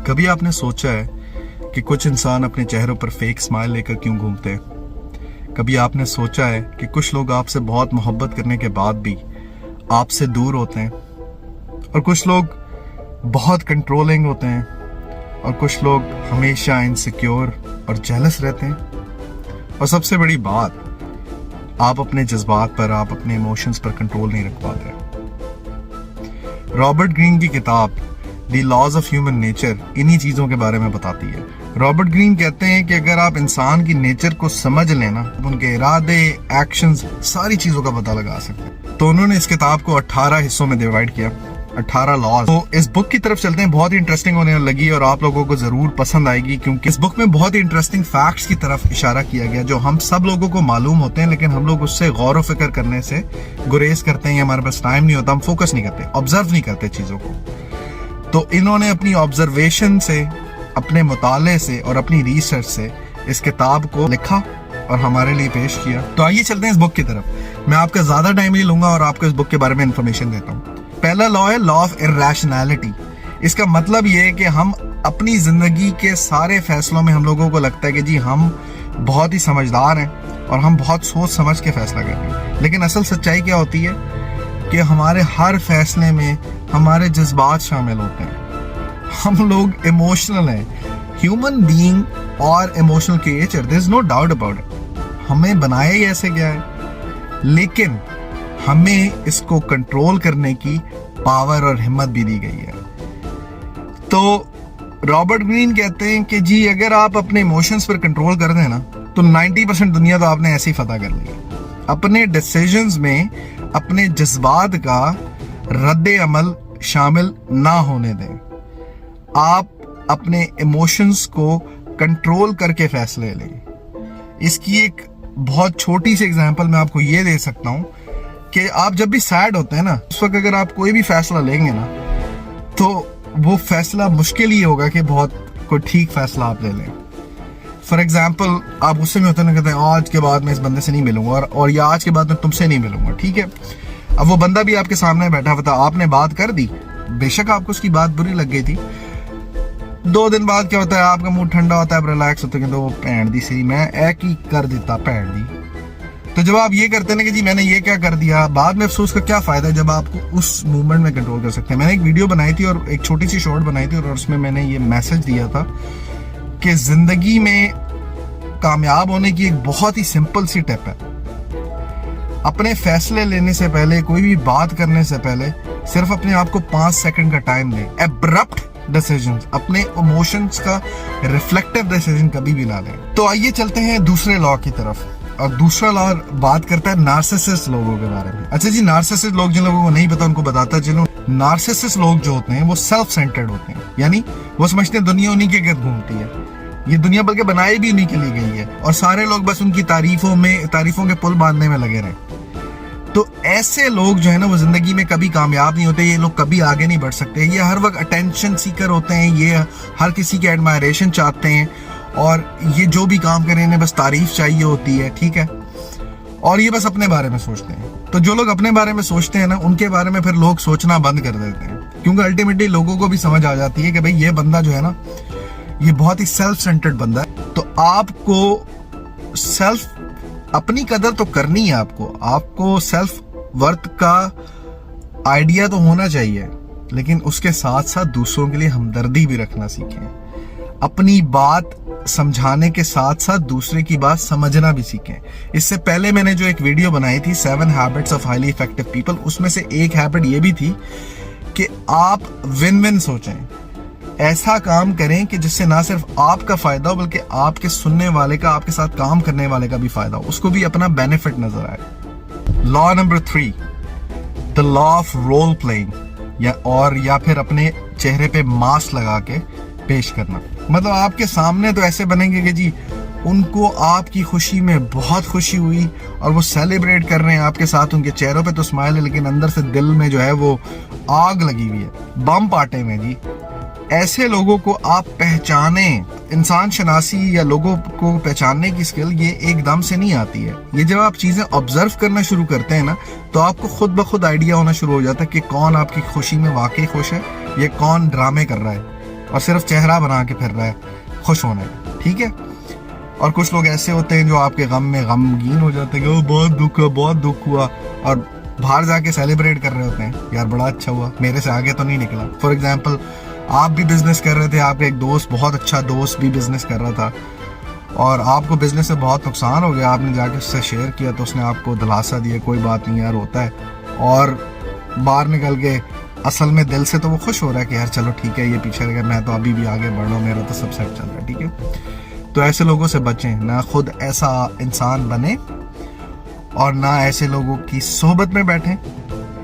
कभी आपने सोचा है कि कुछ इंसान अपने चेहरों पर फेक स्माइल लेकर क्यों घूमते हैं? कभी आपने सोचा है कि कुछ लोग आपसे बहुत मोहब्बत करने के बाद भी आपसे दूर होते हैं, और कुछ लोग बहुत कंट्रोलिंग होते हैं, और कुछ लोग हमेशा इनसिक्योर और जेलस रहते हैं? और सबसे बड़ी बात, आप अपने जज्बात पर, आप अपने इमोशंस पर कंट्रोल नहीं रख पाते। रॉबर्ट ग्रीन की किताब the laws of human nature इन्हीं चीजों के बारे में बताती है। रॉबर्ट ग्रीन कहते हैं कि अगर आप इंसान की नेचर को समझ लेना, उनके इरादे, एक्शंस, सारी चीजों का पता लगा सकते हैं। तो उन्होंने इस किताब को 18 हिस्सों में डिवाइड किया, 18 लॉज। तो इस बुक की तरफ चलते हैं, बहुत ही इंटरेस्टिंग होने लगी और आप लोगों को जरूर पसंद आएगी, क्योंकि इस बुक में बहुत ही इंटरेस्टिंग फैक्ट्स की तरफ इशारा किया गया जो हम सब लोगों को मालूम होते हैं, लेकिन हम लोग उससे गौर व फिक्र करने से गुरेज करते हैं। हमारे पास टाइम नहीं होता, हम फोकस नहीं करते, ऑब्जर्व नहीं करते चीजों को। तो इन्होंने अपनी ऑब्जर्वेशन से, अपने मुताले से और अपनी रिसर्च से इस किताब को लिखा और हमारे लिए पेश किया। तो आइए चलते हैं इस बुक की तरफ। मैं आपका ज्यादा टाइम नहीं लूंगा और आपको इस बुक के बारे में इंफॉर्मेशन देता हूँ। पहला लॉ है लॉ ऑफ इरैशनैलिटी। इसका मतलब ये है कि हम अपनी जिंदगी के सारे फैसलों में, हम लोगों को लगता है कि जी हम बहुत ही समझदार हैं और हम बहुत सोच समझ के फैसला कर रहे हैं, लेकिन असल सच्चाई क्या होती है कि हमारे हर फैसले में हमारे जज्बात शामिल होते हैं। हम लोग इमोशनल हैं, ह्यूमन बीइंग और emotional creature, there is no doubt about it. हमें बनाया ही ऐसे गया है, लेकिन हमें इसको कंट्रोल करने की पावर और हिम्मत भी दी गई है। तो रॉबर्ट ग्रीन कहते हैं कि जी अगर आप अपने इमोशंस पर कंट्रोल कर दें ना, तो 90% दुनिया तो आपने ऐसे ही फतह कर ली है। अपने डिसीजंस में अपने जज्बात का रद्द अमल शामिल ना होने दें। आप अपने इमोशंस को कंट्रोल करके फैसले लें। इसकी एक बहुत छोटी सी एग्जांपल मैं आपको ये दे सकता हूं कि आप जब भी सैड होते हैं ना, उस वक्त अगर आप कोई भी फैसला लेंगे ना, तो वो फैसला मुश्किल ही होगा कि बहुत कोई ठीक फैसला आप ले लें। फॉर एग्जाम्पल, आप गुस्से में होते हैं, कहते हैं आज के बाद मैं इस बंदे से नहीं मिलूंगा, और या आज के बाद मैं तुमसे नहीं मिलूंगा, ठीक है। अब वो बंदा भी आपके सामने बैठा हुआ था, आपने बात कर दी, बेशक आपको उसकी बात बुरी लग गई थी। 2 दिन बाद क्या होता है, आपका मूड ठंडा होता है, आप रिलैक्स होते हैं, तो वो भैन दी सही मैं एक ही कर देता भैन दी। तो जब आप ये करते हैं ना कि जी मैंने ये क्या कर दिया, बाद में अफसोस का क्या फायदा है जब आपको उस मूवमेंट में कंट्रोल कर सकते हैं। मैंने एक वीडियो बनाई थी और एक छोटी सी शॉर्ट बनाई थी, और उसमें मैंने ये मैसेज दिया था कि जिंदगी में कामयाब होने की एक बहुत ही सिंपल सी टिप है। अपने फैसले लेने से पहले, कोई भी बात करने से पहले, सिर्फ अपने आप को 5 सेकंड का टाइम दें। एब्रप्ट डिसीजंस, अपने इमोशंस का रिफ्लेक्टिव डिसीजन कभी भी ना लें। तो आइए चलते हैं दूसरे लॉ की तरफ, और दूसरा लॉ बात करता है नार्सिसिस्ट लोगों के बारे में। अच्छा जी, नार्सिसिस्ट लोग, जिन लोगों को नहीं पता उनको बताता चलो। नार्सिसिस्ट लोग जो होते हैं वो सेल्फ सेंटर्ड होते हैं, यानी वो समझते हैं दुनिया उन्हीं के गिर्द घूमती है, ये दुनिया बल्कि बनाई भी उन्हीं के लिए गई है, और सारे लोग बस उनकी तारीफों के पुल बांधने में लगे रहे। तो ऐसे लोग जो है ना, वो जिंदगी में कभी कामयाब नहीं होते, ये लोग कभी आगे नहीं बढ़ सकते। ये हर वक्त अटेंशन सीकर होते हैं, ये हर किसी की एडमायरेशन चाहते हैं, और ये जो भी काम करें इन्हें बस तारीफ चाहिए होती है, ठीक है। और ये बस अपने बारे में सोचते हैं। तो जो लोग अपने बारे में सोचते हैं ना, उनके बारे में फिर लोग सोचना बंद कर देते हैं, क्योंकि अल्टीमेटली लोगों को भी समझ आ जाती है कि भाई ये बंदा जो है ना, ये बहुत ही सेल्फ सेंटर्ड बंदा है। तो आपको अपनी कदर तो करनी है, आपको सेल्फ वर्थ का आइडिया तो होना चाहिए, लेकिन उसके साथ साथ दूसरों के लिए हमदर्दी भी रखना सीखें। अपनी बात समझाने के साथ साथ दूसरे की बात समझना भी सीखें। इससे पहले मैंने जो एक वीडियो बनाई थी 7 habits of highly effective people, उसमें से एक हैबिट ये भी थी कि आप विन विन सोचें। ऐसा काम करें कि जिससे ना सिर्फ आपका फायदा हो, बल्कि आपके सुनने वाले का, आपके साथ काम करने वाले का भी फायदा हो, उसको भी अपना बेनिफिट नजर आए। Law number 3, the law of role playing, या फिर अपने चेहरे पे मास्क लगा के पेश करना। मतलब आपके सामने तो ऐसे बनेंगे कि जी उनको आपकी खुशी में बहुत खुशी हुई और वो सेलिब्रेट कर रहे हैं आपके साथ, उनके चेहरों पे तो स्माइल है, लेकिन अंदर से दिल में जो है वो आग लगी हुई है, बम पाटे में जी। ऐसे लोगों को आप पहचाने। इंसान शनासी या लोगों को पहचानने की स्किल ये एकदम से नहीं आती है। ये जब आप चीजें ऑब्जर्व करना शुरू करते हैं ना, तो आपको खुद ब खुद आइडिया होना शुरू हो जाता है कि कौन आपकी खुशी में वाकई खुश है, ये कौन ड्रामे कर रहा है। और सिर्फ चेहरा बना के फिर रहा है खुश होने का, ठीक है। और कुछ लोग ऐसे होते हैं जो आपके गम में गमगीन हो जाते हैं कि बहुत दुख हुआ, और बाहर जाके सेलिब्रेट कर रहे होते हैं, यार बड़ा अच्छा हुआ, मेरे से आगे तो नहीं निकला। फॉर एग्जाम्पल, आप भी बिजनेस कर रहे थे, आपका एक दोस्त, बहुत अच्छा दोस्त भी बिजनेस कर रहा था, और आपको बिजनेस से बहुत नुकसान हो गया, आपने जाके उससे शेयर किया तो उसने आपको दिलासा दिया, कोई बात नहीं यार होता है, और बाहर निकल के असल में दिल से तो वो खुश हो रहा है कि यार चलो ठीक है, ये पीछे रह गया, मैं तो अभी भी आगे बढ़ रहा हूँ, मेरा तो सब सेट चल रहा है, ठीक है। तो ऐसे लोगों से बचें, ना खुद ऐसा इंसान बने और ना ऐसे लोगों की सोहबत में बैठें।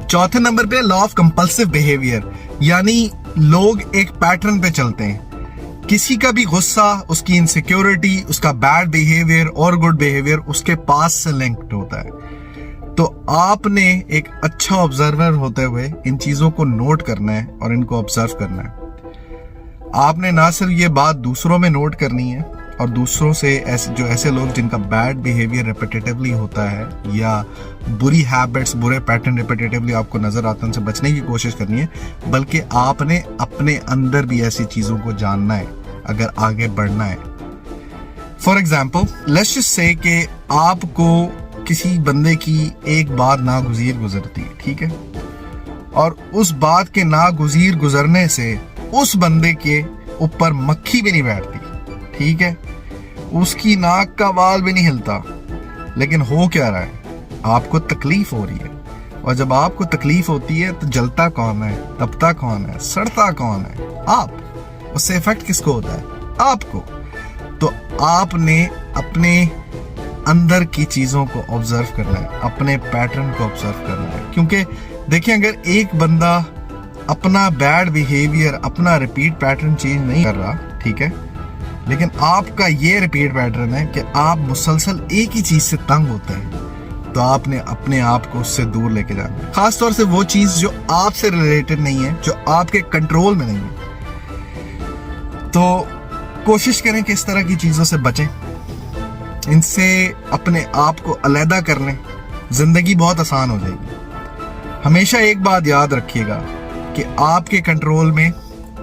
चौथे नंबर पे लॉ ऑफ कंपल्सिव बिहेवियर, यानी लोग एक पैटर्न पे चलते हैं। किसी का भी गुस्सा, उसकी इनसिक्योरिटी, उसका बैड बिहेवियर और गुड बिहेवियर उसके पास से लिंक्ड होता है। तो आपने एक अच्छा ऑब्जर्वर होते हुए इन चीजों को नोट करना है और इनको ऑब्जर्व करना है। आपने ना सिर्फ ये बात दूसरों में नोट करनी है, और दूसरों से ऐसे लोग जिनका बैड बिहेवियर रिपीटेटिवली होता है या बुरी हैबिट्स, बुरे पैटर्न रिपीटेटिवली आपको नजर आते हैं, उनसे बचने की कोशिश करनी है, बल्कि आपने अपने अंदर भी ऐसी चीजों को जानना है अगर आगे बढ़ना है। For example, let's just say कि आपको किसी बंदे की एक बात नागुज़ीर गुजरती है, ठीक है, और उस बात के नागुज़ीर गुजरने से उस बंदे के ऊपर मक्खी भी नहीं बैठती, ठीक है, उसकी नाक का बाल भी नहीं हिलता, लेकिन हो क्या रहा है, आपको तकलीफ हो रही है, और जब आपको तकलीफ होती है तो जलता कौन है, तपता कौन है, सड़ता कौन है, आप। उससे इफेक्ट किसको होता है, आपको। तो आपने अपने अंदर की चीजों को ऑब्जर्व करना है, अपने पैटर्न को ऑब्जर्व करना है, क्योंकि देखिए, अगर एक बंदा अपना बैड बिहेवियर, अपना रिपीट पैटर्न चेंज नहीं कर रहा, ठीक है, लेकिन आपका ये रिपीट पैटर्न है कि आप मुसलसल एक ही चीज से तंग होते हैं, तो आपने अपने आप को उससे दूर लेके जाना है। खास तौर से वो चीज जो आपसे रिलेटेड नहीं है, जो आपके कंट्रोल में नहीं है। तो कोशिश करें कि इस तरह की चीजों से बचें, इनसे अपने आप को अलहदा कर लें, जिंदगी बहुत आसान हो जाएगी। हमेशा एक बात याद रखिएगा कि आपके कंट्रोल में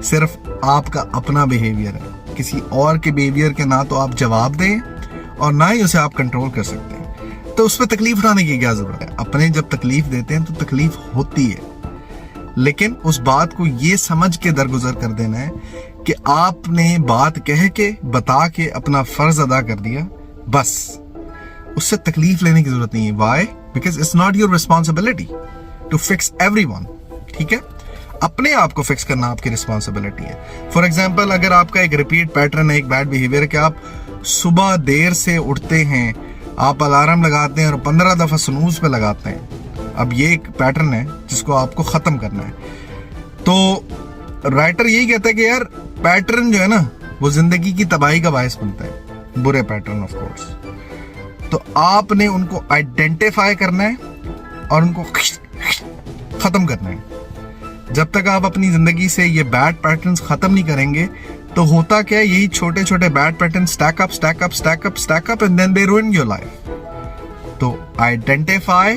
सिर्फ आपका अपना बिहेवियर है, किसी और के बिहेवियर के ना तो आप जवाब दें और ना ही उसे आप कंट्रोल कर सकते हैं। तो उस पर तकलीफ उठाने की क्या जरूरत है। अपने जब तकलीफ देते हैं तो तकलीफ होती है, लेकिन उस बात को ये समझ के दरगुजर कर देना है कि आपने बात कह के, बता के अपना फर्ज अदा कर दिया, बस। उससे तकलीफ लेने की जरूरत नहीं है। Why? Because it's not your responsibility to fix everyone, ठीक है। अपने आप को फिक्स करना आपकी रिस्पॉन्सिबिलिटी है। फॉर एग्जाम्पल, अगर आपका एक रिपीट पैटर्न है, एक बैड बिहेवियर है कि आप सुबह देर से उठते हैं, आप अलार्म लगाते हैं और 15 दफा स्नूज पे लगाते हैं, अब ये एक पैटर्न है जिसको आपको खत्म करना है। तो राइटर यही कहता है कि यार पैटर्न जो है ना, वो जिंदगी की तबाही का बायस बनता है, बुरे पैटर्न ऑफ कोर्स। तो आपने उनको आइडेंटिफाई करना है और उनको खत्म करना है। जब तक आप अपनी जिंदगी से ये बैड पैटर्न्स खत्म नहीं करेंगे, तो होता क्या है, यही छोटे छोटे bad pattern stack up stack up stack up stack up and then they ruin your life. तो identify,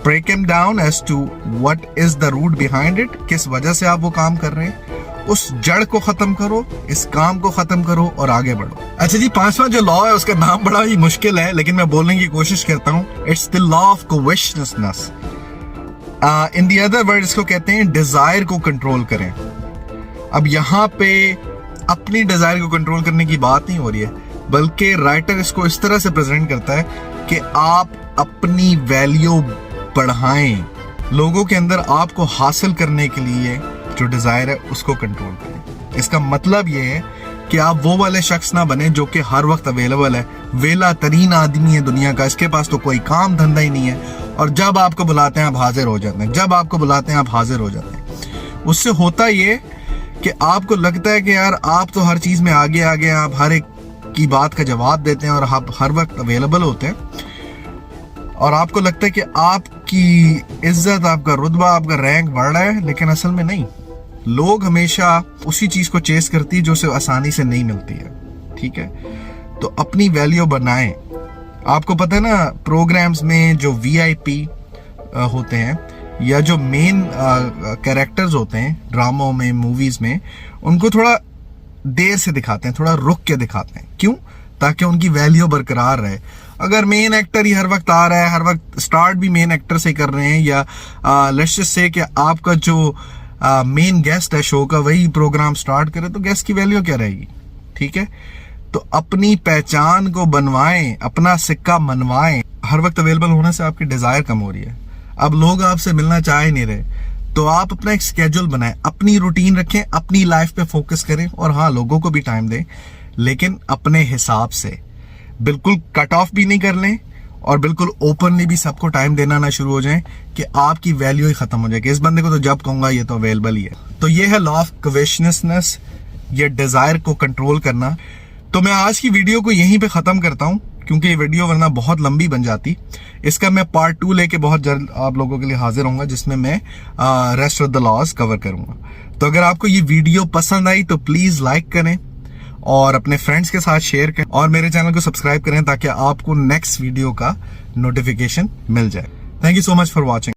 break him down as to what is the root behind it, किस वजह से आप वो काम कर रहे हैं, उस जड़ को खत्म करो, इस काम को खत्म करो और आगे बढ़ो। अच्छा जी, पांचवा जो लॉ है उसका नाम बड़ा ही मुश्किल है, लेकिन मैं बोलने की कोशिश करता हूँ। It's the law of covishnessness. In the other word इसको कहते हैं डिजायर को कंट्रोल करें। अब यहाँ पे अपनी डिजायर को कंट्रोल करने की बात नहीं हो रही है, बल्कि राइटर इसको इस तरह से प्रेजेंट करता है कि आप अपनी वैल्यू बढ़ाएं, लोगों के अंदर आपको हासिल करने के लिए जो डिजायर है उसको कंट्रोल करें। इसका मतलब ये है कि आप वो वाले शख्स ना बने जो कि हर वक्त अवेलेबल है, वेला तरीन आदमी है दुनिया का, इसके पास तो कोई काम धंधा ही नहीं है, और जब आपको बुलाते हैं आप हाजिर हो जाते हैं, जब आपको बुलाते हैं आप हाजिर हो जाते हैं। उससे होता ये कि आपको लगता है कि यार आप तो हर चीज में आगे आगे, आप हर एक की बात का जवाब देते हैं और आप हर वक्त अवेलेबल होते हैं, और आपको लगता है कि आपकी इज्जत, आपका रुतबा, आपका रैंक बढ़ रहा है, लेकिन असल में नहीं। लोग हमेशा उसी चीज को चेस करती है जो सिर्फ आसानी से नहीं मिलती है, ठीक है। तो अपनी वैल्यू बनाएं। आपको पता है ना, प्रोग्राम्स में जो VIP होते हैं या जो मेन कैरेक्टर्स होते हैं ड्रामों में, मूवीज में, उनको थोड़ा देर से दिखाते हैं, थोड़ा रुक के दिखाते हैं। क्यों? ताकि उनकी वैल्यू बरकरार रहे। अगर मेन एक्टर ही हर वक्त आ रहा है, हर वक्त स्टार्ट भी मेन एक्टर से कर रहे हैं, या लेट्स जस्ट से कि आपका जो मेन गेस्ट है शो का वही प्रोग्राम स्टार्ट करे, तो गेस्ट की वैल्यू क्या रहेगी? ठीक है, तो अपनी पहचान को बनवाएं, अपना सिक्का मनवाएं। हर वक्त अवेलेबल होने से आपकी डिजायर कम हो रही है, अब लोग आपसे मिलना चाह ही नहीं रहे। तो आप अपना एक स्केड्यूल बनाएं, अपनी रूटीन रखें, अपनी लाइफ पे फोकस करें, और हाँ, लोगों को भी टाइम दें, लेकिन अपने हिसाब से। बिल्कुल कट ऑफ भी नहीं कर लें और बिल्कुल ओपनली भी सबको टाइम देना ना शुरू हो जाए कि आपकी वैल्यू ही खत्म हो जाए कि इस बंदे को तो जब कहूंगा ये तो अवेलेबल ही है। तो ये है लॉ ऑफ कविशनेसनेस, ये डिजायर को कंट्रोल करना। तो मैं आज की वीडियो को यहीं पे खत्म करता हूं, क्योंकि ये वीडियो वरना बहुत लंबी बन जाती। इसका मैं पार्ट 2 लेके बहुत जल्द आप लोगों के लिए हाजिर होऊंगा, जिसमें मैं rest of the laws cover करूंगा। तो अगर आपको ये वीडियो पसंद आई तो प्लीज लाइक करें और अपने फ्रेंड्स के साथ शेयर करें, और मेरे चैनल को सब्सक्राइब करें ताकि आपको नेक्स्ट वीडियो का नोटिफिकेशन मिल जाए। Thank you so much for watching.